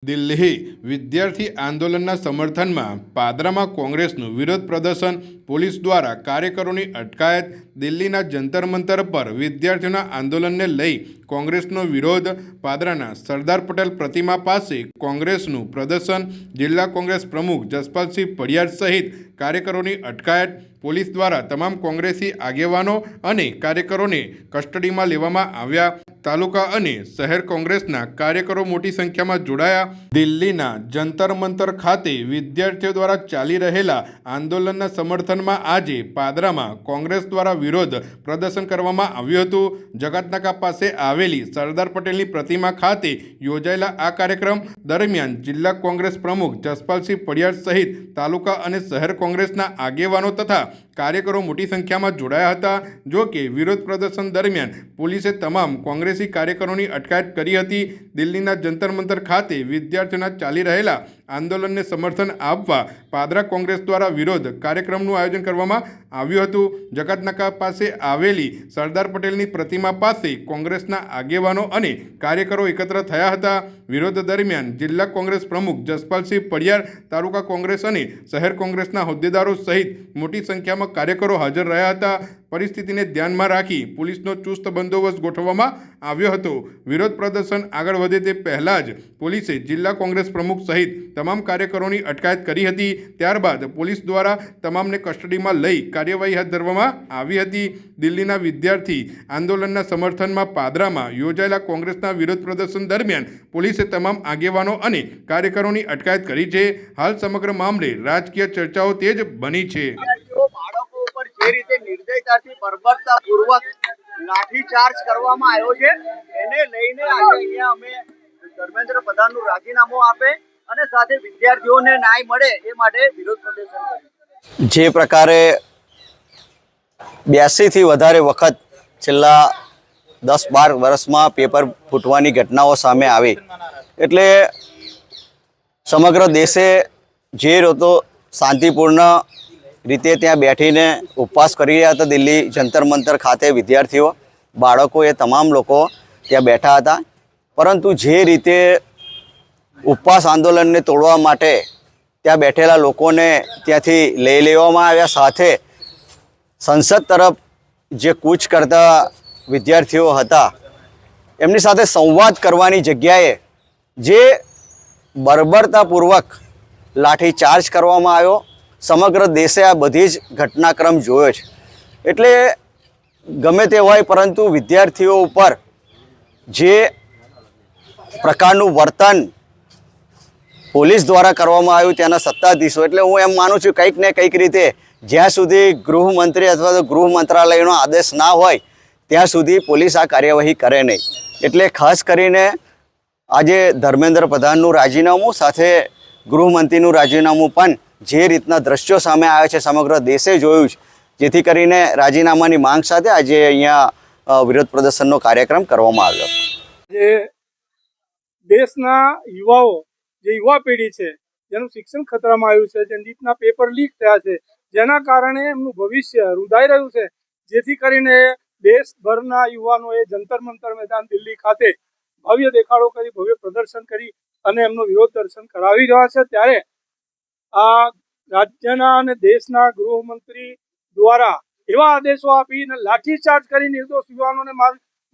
દિલ્હી વિદ્યાર્થી આંદોલનના સમર્થનમાં પાદરામાં કોંગ્રેસનું વિરોધ પ્રદર્શન, પોલીસ દ્વારા કાર્યકરોની અટકાયત. દિલ્હીના જંતર મંતર પર વિદ્યાર્થીઓના આંદોલનને લઈ કોંગ્રેસનો વિરોધ. પાદરાના સરદાર પટેલ પ્રતિમા પાસે કોંગ્રેસનું પ્રદર્શન, જિલ્લા કોંગ્રેસ પ્રમુખ જસપાલસિંહ પડિયાર સહિત કાર્યકરોની અટકાયત. પોલીસ દ્વારા તમામ કોંગ્રેસી આગેવાનો અને કાર્યકરોને કસ્ટડીમાં લેવામાં આવ્યા. તાલુકા અને શહેર કોંગ્રેસના કાર્યકરો મોટી સંખ્યામાં જોડાયા. દિલ્હીના જંતર મંતર ખાતે વિદ્યાર્થીઓ દ્વારા ચાલી રહેલા આંદોલનના સમર્થનમાં આજે પાદરામાં કોંગ્રેસ દ્વારા વિરોધ પ્રદર્શન કરવામાં આવ્યું હતું. જકાતનાકા પાસે આવેલી સરદાર પટેલની પ્રતિમા ખાતે યોજાયેલા આ કાર્યક્રમ દરમિયાન જિલ્લા કોંગ્રેસ પ્રમુખ જસપાલસિંહ પડિયાર સહિત તાલુકા અને શહેર કોંગ્રેસના આગેવાનો તથા કાર્યકરો મોટી સંખ્યામાં જોડાયા હતા. જો કે વિરોધ પ્રદર્શન દરમિયાન પોલીસે તમામ કોંગ્રેસી કાર્યકરોની અટકાયત કરી હતી. દિલ્હીના જંતર મંતર ખાતે વિદ્યાર્થીઓના ચાલી રહેલા આંદોલનને સમર્થન આપવા પાદરા કોંગ્રેસ દ્વારા વિરોધ કાર્યક્રમનું આયોજન કરવામાં આવ્યું હતું. જકાતનાકા પાસે આવેલી સરદાર પટેલની પ્રતિમા પાસે કોંગ્રેસના આગેવાનો અને કાર્યકરો એકત્ર થયા હતા. વિરોધ દરમિયાન જિલ્લા કોંગ્રેસ પ્રમુખ જસપાલસિંહ પડિયાર, તાલુકા કોંગ્રેસ અને શહેર કોંગ્રેસના હોદ્દેદારો સહિત મોટી સંખ્યામાં કાર્યકરો હાજર રહ્યા હતા. પરિસ્થિતિને ધ્યાનમાં રાખી પોલીસનો ચુસ્ત બંદોબસ્ત ગોઠવવામાં આવ્યો હતો. વિરોધ પ્રદર્શન આગળ વધે તે પહેલાં જ પોલીસે જિલ્લા કોંગ્રેસ પ્રમુખ સહિત તમામ કાર્યકરોની અટકાયત કરી હતી. ત્યારબાદ પોલીસ દ્વારા તમામને કસ્ટડીમાં લઈ કાર્યવાહી હાથ ધરવામાં આવી હતી. દિલ્હીના વિદ્યાર્થી આંદોલનના સમર્થનમાં પાદરામાં યોજાયેલા કોંગ્રેસના વિરોધ પ્રદર્શન દરમિયાન પોલીસે તમામ આગેવાનો અને કાર્યકરોની અટકાયત કરી છે. હાલ સમગ્ર મામલે રાજકીય ચર્ચાઓ તેજ બની છે. જે રીતે નિર્દયતાથી બર્બરતાપૂર્વક લાઠીચાર્જ કરવામાં આવ્યો છે, એને લઈને આજે અહીંયા અમે ધર્મેન્દ્ર પ્રધાનનું રાજીનામું આપે અને સાથે વિદ્યાર્થીઓને ન્યાય મળે એ માટે વિરોધ પ્રદર્શન કર્યું. જે પ્રકારે 82 થી વધારે વખત છેલ્લા 10-12 વર્ષમાં પેપર ફૂટવાની ઘટનાઓ સામે આવી, એટલે સમગ્ર દેશે જે રીતે શાંતિપૂર્ણ રીતે ત્યાં બેઠીને ઉપવાસ કરી રહ્યા હતા. દિલ્હી જંતર મંતર ખાતે વિદ્યાર્થીઓ, બાળકો, એ તમામ લોકો ત્યાં બેઠા હતા. પરંતુ જે રીતે ઉપવાસ આંદોલનને તોડવા માટે ત્યાં બેઠેલા લોકોને ત્યાંથી લઈ લેવામાં આવ્યા, સાથે સંસદ તરફ જે કૂચ કરતા વિદ્યાર્થીઓ હતા એમની સાથે સંવાદ કરવાની જગ્યાએ જે બર્બરતાપૂર્વક લાઠીચાર્જ કરવામાં આવ્યો, સમગ્ર દેશે આ બધી જ ઘટનાક્રમ જોયો છે. એટલે ગમે તે હોય, પરંતુ વિદ્યાર્થીઓ ઉપર જે પ્રકારનું વર્તન પોલીસ દ્વારા કરવામાં આવ્યું ત્યાંના સત્તાધીશો, એટલે હું એમ માનું છું કંઈક ને કંઈક રીતે જ્યાં સુધી ગૃહમંત્રી અથવા તો ગૃહ મંત્રાલયનો આદેશ ના હોય ત્યાં સુધી પોલીસ આ કાર્યવાહી કરે નહીં. એટલે ખાસ કરીને આજે ધર્મેન્દ્ર પ્રધાનનું રાજીનામું સાથે ગૃહમંત્રીનું રાજીનામું પણ જે રીતના દ્રશ્યો સામે આવે છે સમગ્ર દેશે જોયું છે, જેથી કરીને રાજીનામાની માંગ સાથે આજે અહીંયા વિરોધ પ્રદર્શનનો કાર્યક્રમ કરવામાં આવ્યો. જે દેશના યુવાઓ, જે યુવા પેઢી છે જેનું શિક્ષણ ખતરામાં આવ્યું છે, જે નીટના પેપર લીક થયા છે, જેના કારણે એમનું ભવિષ્ય રૂંધાઈ રહ્યું છે, જેથી કરીને દેશભરના યુવાનોએ જંતર મંતર મેદાન દિલ્હી ખાતે ભવ્ય દેખાડો કરી, ભવ્ય પ્રદર્શન કરી અને એમનો વિરોધ દર્શન કરાવી રહ્યા છે. ત્યારે આ રાજ્યના અને દેશના ગૃહમંત્રી દ્વારા એવા આદેશો આપીને લાઠીચાર્જ કરી નિર્દોષ યુવાનોને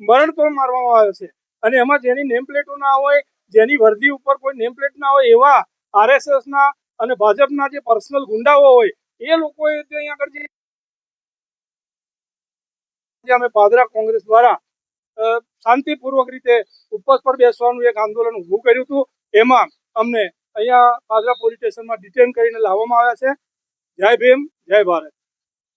મરણતોડ મારવામાં આવે છે. અને એમાં જેની નેમપ્લેટો ના હોય, જેની વર્દી ઉપર કોઈ નેમપ્લેટ ના હોય, એવા આરએસએસના અને ભાજપના જે પર્સનલ ગુંડાઓ હોય એ લોકોએ અહીંયા આગળ જે અમે પાદરા કોંગ્રેસ દ્વારા શાંતિપૂર્વક રીતે ઉપવાસ પર બેસવાનું એક આંદોલન ઊભું કર્યું હતું. એમાં અમને અહીંયા પાદરા પોલીસ સ્ટેશનમાં ડિટેન કરીને લાવવામાં આવ્યા છે. જય ભીમ, જય ભારત.